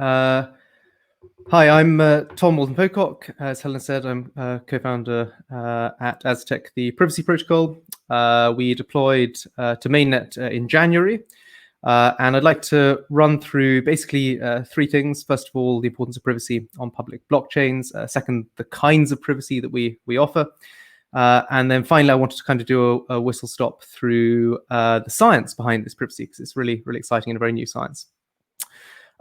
Hi, I'm Tom Walton Pocock. As Helen said, I'm co-founder at Aztec, the privacy protocol. We deployed to mainnet in January. And I'd like to run through basically three things. First of all, the importance of privacy on public blockchains. Second, the kinds of privacy that we offer. And then finally, I wanted to kind of do a whistle stop through the science behind this privacy, because it's really, really exciting and a very new science.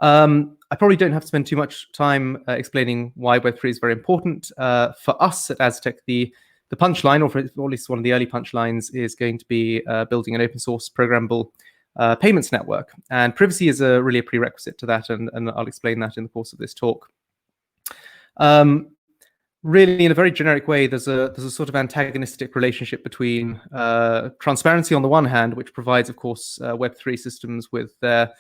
I probably don't have to spend too much time explaining why Web3 is very important. For us at Aztec, the punchline, or at least one of the early punchlines, is going to be building an open source programmable payments network. And privacy is really a prerequisite to that, and I'll explain that in the course of this talk. Really, in a very generic way, there's a sort of antagonistic relationship between transparency on the one hand, which provides, of course, Web3 systems with their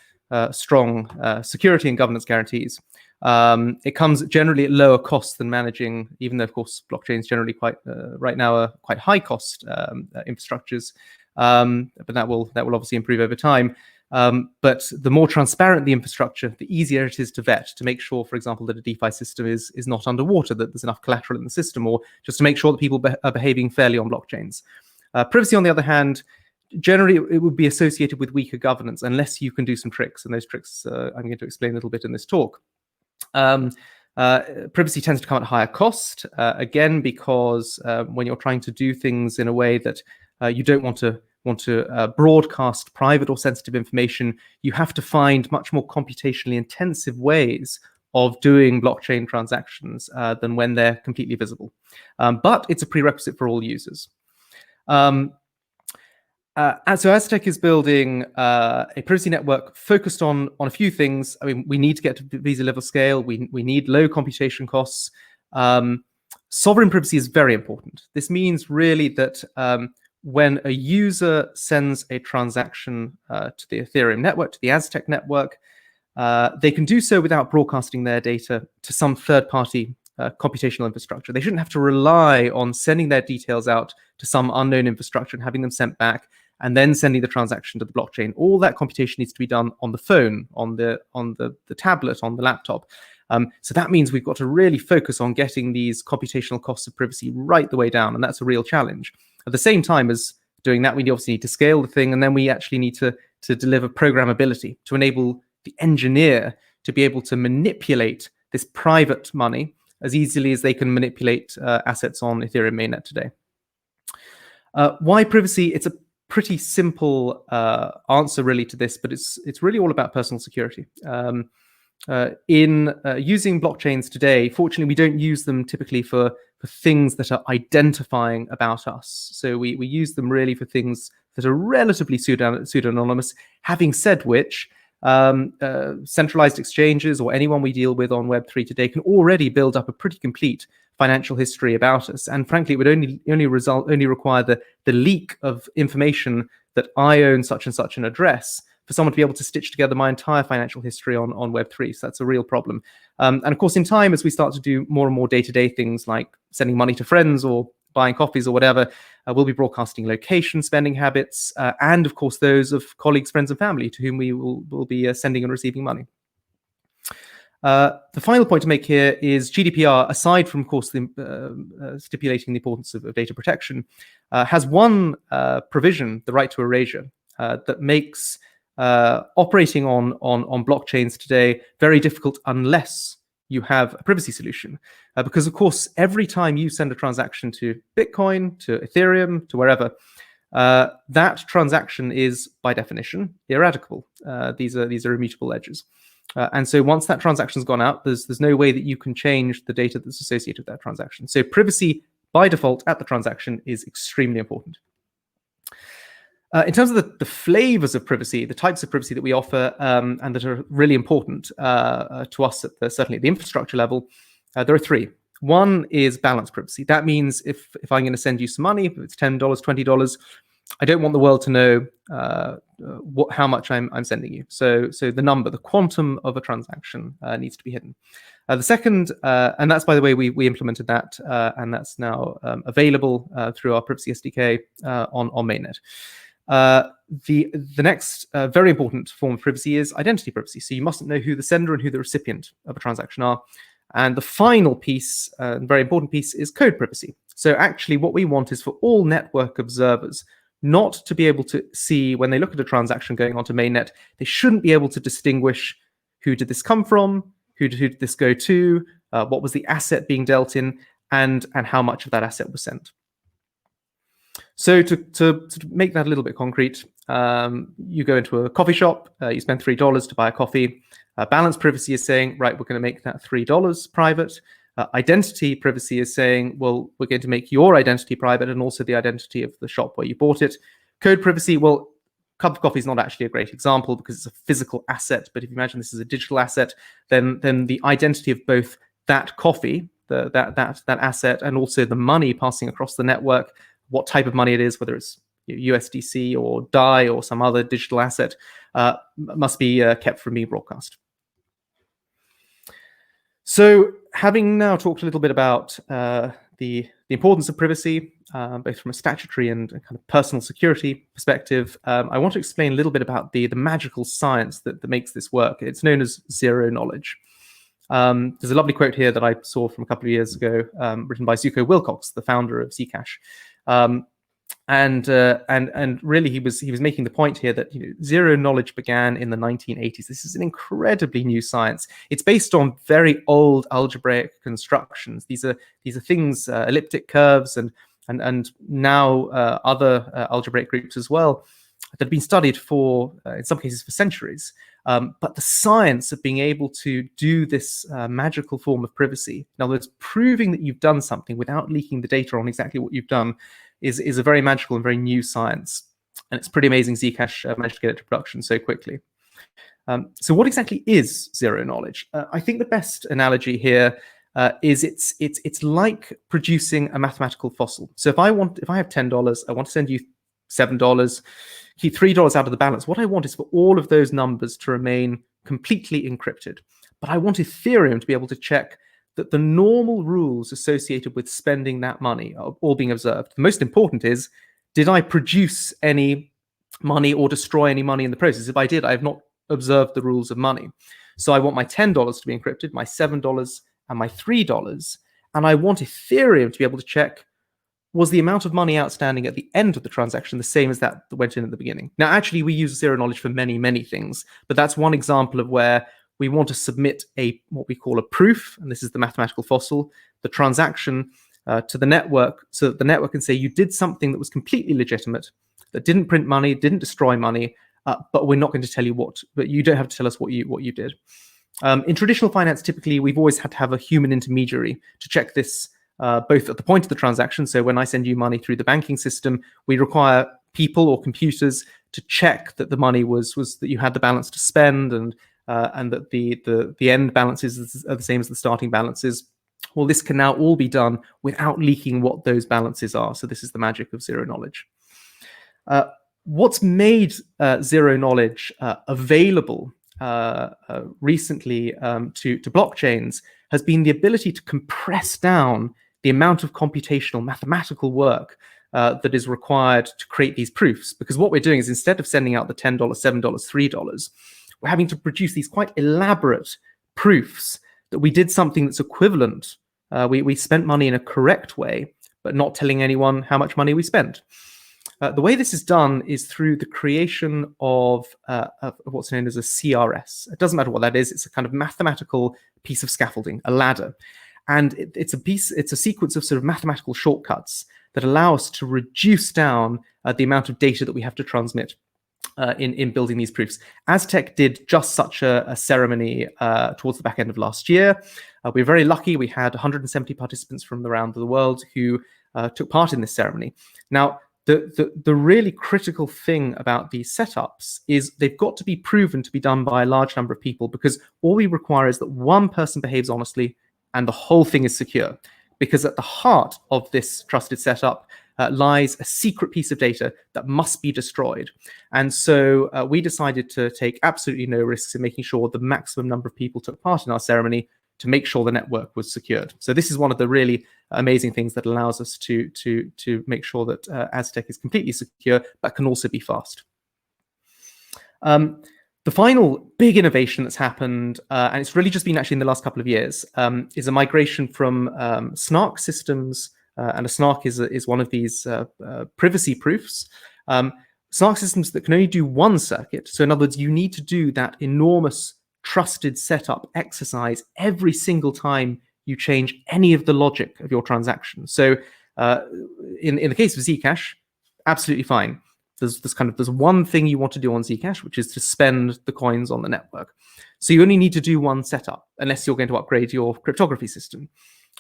strong security and governance guarantees. It comes generally at lower cost than managing, even though, of course, blockchains generally right now are quite high cost infrastructures, but that will obviously improve over time. But the more transparent the infrastructure, the easier it is to vet, to make sure, for example, that a DeFi system is not underwater, that there's enough collateral in the system, or just to make sure that people are behaving fairly on blockchains. Privacy, on the other hand, generally it would be associated with weaker governance unless you can do some tricks, and those tricks I'm going to explain a little bit in this talk. Privacy tends to come at higher cost, again, because when you're trying to do things in a way that you don't want to broadcast private or sensitive information, you have to find much more computationally intensive ways of doing blockchain transactions than when they're completely visible. But it's a prerequisite for all users. So Aztec is building a privacy network focused on a few things. I mean, we need to get to Visa level scale. We need low computation costs. Sovereign privacy is very important. This means really that when a user sends a transaction to the Ethereum network, to the Aztec network, they can do so without broadcasting their data to some third-party computational infrastructure. They shouldn't have to rely on sending their details out to some unknown infrastructure and having them sent back, and then sending the transaction to the blockchain. All that computation needs to be done on the phone, on the tablet, on the laptop. So that means we've got to really focus on getting these computational costs of privacy right the way down, and that's a real challenge. At the same time as doing that, we obviously need to scale the thing, and then we actually need to deliver programmability to enable the engineer to be able to manipulate this private money as easily as they can manipulate assets on Ethereum mainnet today. Why privacy? It's a pretty simple answer really to this, but it's really all about personal security. In using blockchains today, fortunately, we don't use them typically for things that are identifying about us. So we use them really for things that are relatively pseudo-anonymous. Having said which, centralized exchanges or anyone we deal with on Web3 today can already build up a pretty complete financial history about us. And frankly, it would only require the leak of information that I own such and such an address for someone to be able to stitch together my entire financial history on Web3. So that's a real problem. And of course, in time, as we start to do more and more day-to-day things like sending money to friends or buying coffees or whatever, we'll be broadcasting location, spending habits, and of course those of colleagues, friends, and family to whom we will be sending and receiving money. The final point to make here is GDPR, aside from, of course, stipulating the importance of data protection, has one provision, the right to erasure, that makes operating on blockchains today very difficult unless you have a privacy solution. Because, of course, every time you send a transaction to Bitcoin, to Ethereum, to wherever, that transaction is, by definition, ineradicable. These are immutable ledgers. And so once that transaction's gone out, there's no way that you can change the data that's associated with that transaction. So privacy, by default, at the transaction is extremely important. In terms of the flavors of privacy, the types of privacy that we offer and that are really important to us, certainly at the infrastructure level, there are three. One is balanced privacy. That means if I'm going to send you some money, if it's $10, $20, I don't want the world to know how much I'm sending you. So the number, the quantum of a transaction needs to be hidden. The second, and that's, by the way, we implemented that, and that's now available through our privacy SDK on mainnet. The next very important form of privacy is identity privacy. So you mustn't know who the sender and who the recipient of a transaction are. And the final piece, very important piece, is code privacy. So actually what we want is for all network observers not to be able to see, when they look at a transaction going onto mainnet, they shouldn't be able to distinguish who did this come from, who did this go to, what was the asset being dealt in, and how much of that asset was sent. So to make that a little bit concrete, you go into a coffee shop, you spend $3 to buy a coffee. Balance privacy is saying, right, we're going to make that $3 private. Identity privacy is saying, well, we're going to make your identity private and also the identity of the shop where you bought it. Code privacy, well, cup of coffee is not actually a great example because it's a physical asset. But if you imagine this is a digital asset, then the identity of both that coffee, that asset, and also the money passing across the network, what type of money it is, whether it's USDC or DAI or some other digital asset, must be kept from being broadcast. So having now talked a little bit about the importance of privacy, both from a statutory and kind of personal security perspective, I want to explain a little bit about the magical science that makes this work. It's known as zero knowledge. There's a lovely quote here that I saw from a couple of years ago, written by Zuko Wilcox, the founder of Zcash. And really he was making the point here that zero knowledge began in the 1980s. This is an incredibly new science. It's based on very old algebraic constructions. These are things, elliptic curves, and now other algebraic groups as well, that have been studied for, in some cases, for centuries. But the science of being able to do this magical form of privacy, in other words, proving that you've done something without leaking the data on exactly what you've done, is a very magical and very new science. And it's pretty amazing Zcash managed to get it to production so quickly. So what exactly is zero knowledge? I think the best analogy here is it's like producing a mathematical fossil. So if I have $10, I want to send you $7, keep $3 out of the balance. What I want is for all of those numbers to remain completely encrypted. But I want Ethereum to be able to check that the normal rules associated with spending that money are all being observed. The most important is, did I produce any money or destroy any money in the process? If I did, I have not observed the rules of money. So I want my $10 to be encrypted, my $7 and my $3. And I want Ethereum to be able to check, was the amount of money outstanding at the end of the transaction the same as that went in at the beginning? Now, actually, we use zero knowledge for many, many things, but that's one example of where we want to submit what we call a proof, and this is the mathematical fossil, the transaction to the network, so that the network can say you did something that was completely legitimate, that didn't print money, didn't destroy money, but we're not going to tell you what. But you don't have to tell us what you did. In traditional finance, typically, we've always had to have a human intermediary to check this, both at the point of the transaction. So when I send you money through the banking system, we require people or computers to check that the money was that you had the balance to spend, and that the end balances are the same as the starting balances. Well, this can now all be done without leaking what those balances are. So this is the magic of zero knowledge. What's made zero knowledge available recently to blockchains has been the ability to compress down the amount of computational mathematical work that is required to create these proofs. Because what we're doing is, instead of sending out the $10, $7, $3, we're having to produce these quite elaborate proofs that we did something that's equivalent. We spent money in a correct way, but not telling anyone how much money we spent. The way this is done is through the creation of what's known as a CRS. It doesn't matter what that is. It's a kind of mathematical piece of scaffolding, a ladder. And it's a sequence of sort of mathematical shortcuts that allow us to reduce down the amount of data that we have to transmit in building these proofs. Aztec did just such a ceremony towards the back end of last year. We were very lucky. We had 170 participants from around the world who took part in this ceremony. Now, the really critical thing about these setups is they've got to be proven to be done by a large number of people, because all we require is that one person behaves honestly and the whole thing is secure. Because at the heart of this trusted setup lies a secret piece of data that must be destroyed. And so we decided to take absolutely no risks in making sure the maximum number of people took part in our ceremony to make sure the network was secured. So this is one of the really amazing things that allows us to make sure that Aztec is completely secure, but can also be fast. The final big innovation that's happened, and it's really just been actually in the last couple of years, is a migration from SNARK systems, and a SNARK is one of these privacy proofs. SNARK systems that can only do one circuit. So in other words, you need to do that enormous trusted setup exercise every single time you change any of the logic of your transaction. So in the case of Zcash, absolutely fine. There's one thing you want to do on Zcash, which is to spend the coins on the network. So you only need to do one setup, unless you're going to upgrade your cryptography system.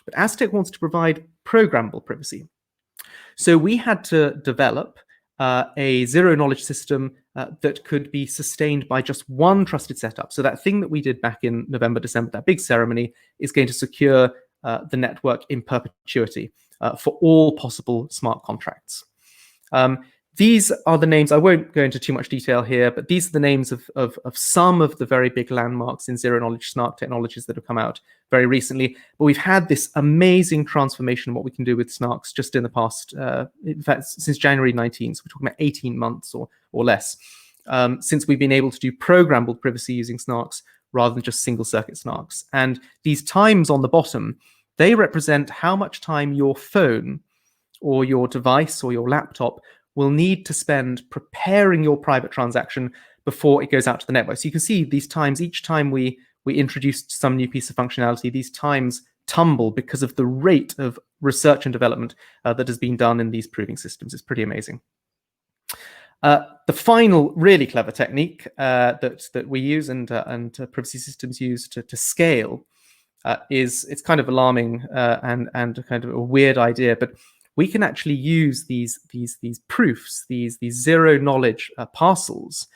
But Aztec wants to provide programmable privacy. So we had to develop a zero-knowledge system that could be sustained by just one trusted setup. So that thing that we did back in November, December, that big ceremony, is going to secure the network in perpetuity for all possible smart contracts. These are the names. I won't go into too much detail here, but these are the names of some of the very big landmarks in zero-knowledge SNARK technologies that have come out very recently. But we've had this amazing transformation in what we can do with SNARKs just in the past, in fact, since January 19. So we're talking about 18 months or less, since we've been able to do programmable privacy using SNARKs rather than just single-circuit SNARKs. And these times on the bottom, they represent how much time your phone or your device or your laptop will need to spend preparing your private transaction before it goes out to the network. So you can see these times, each time we introduced some new piece of functionality, these times tumble because of the rate of research and development that has been done in these proving systems. It's pretty amazing. The final really clever technique that we use and privacy systems use to scale it's kind of alarming and kind of a weird idea, but we can actually use these proofs, these zero-knowledge parcels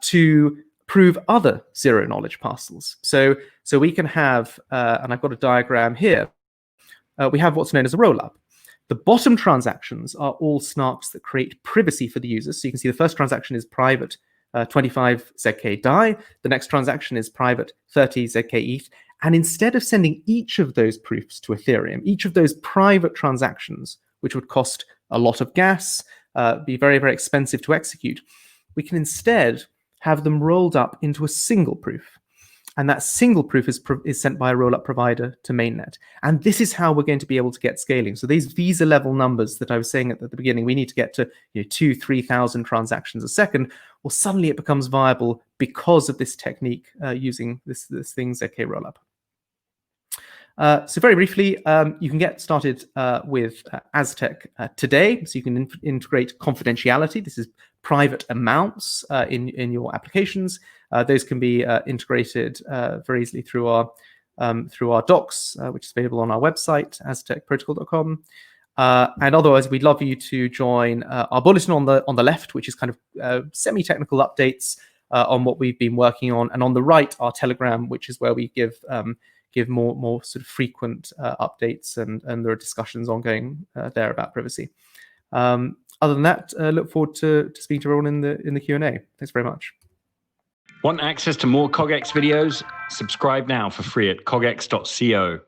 to prove other zero-knowledge parcels. So we can have, and I've got a diagram here, we have what's known as a roll-up. The bottom transactions are all SNARKs that create privacy for the users. So you can see the first transaction is private 25 ZK DAI. The next transaction is private 30 ZK ETH. And instead of sending each of those proofs to Ethereum, each of those private transactions, which would cost a lot of gas, be very, very expensive to execute, we can instead have them rolled up into a single proof. And that single proof is sent by a roll-up provider to mainnet. And this is how we're going to be able to get scaling. So these Visa level numbers that I was saying at the beginning, we need to get to 2,000-3,000 transactions a second. Well, suddenly it becomes viable because of this technique using this thing ZK rollup. So very briefly, you can get started with Aztec today. So you can integrate confidentiality. This is private amounts in your applications. Those can be integrated very easily through our docs, which is available on our website, aztecprotocol.com. And otherwise, we'd love you to join our bulletin on the left, which is kind of semi-technical updates on what we've been working on, and on the right, our Telegram, which is where we give more sort of frequent updates, and there are discussions ongoing there about privacy. Other than that, look forward to speaking to everyone in the Q&A. Thanks very much. Want access to more CogX videos? Subscribe now for free at cogx.co.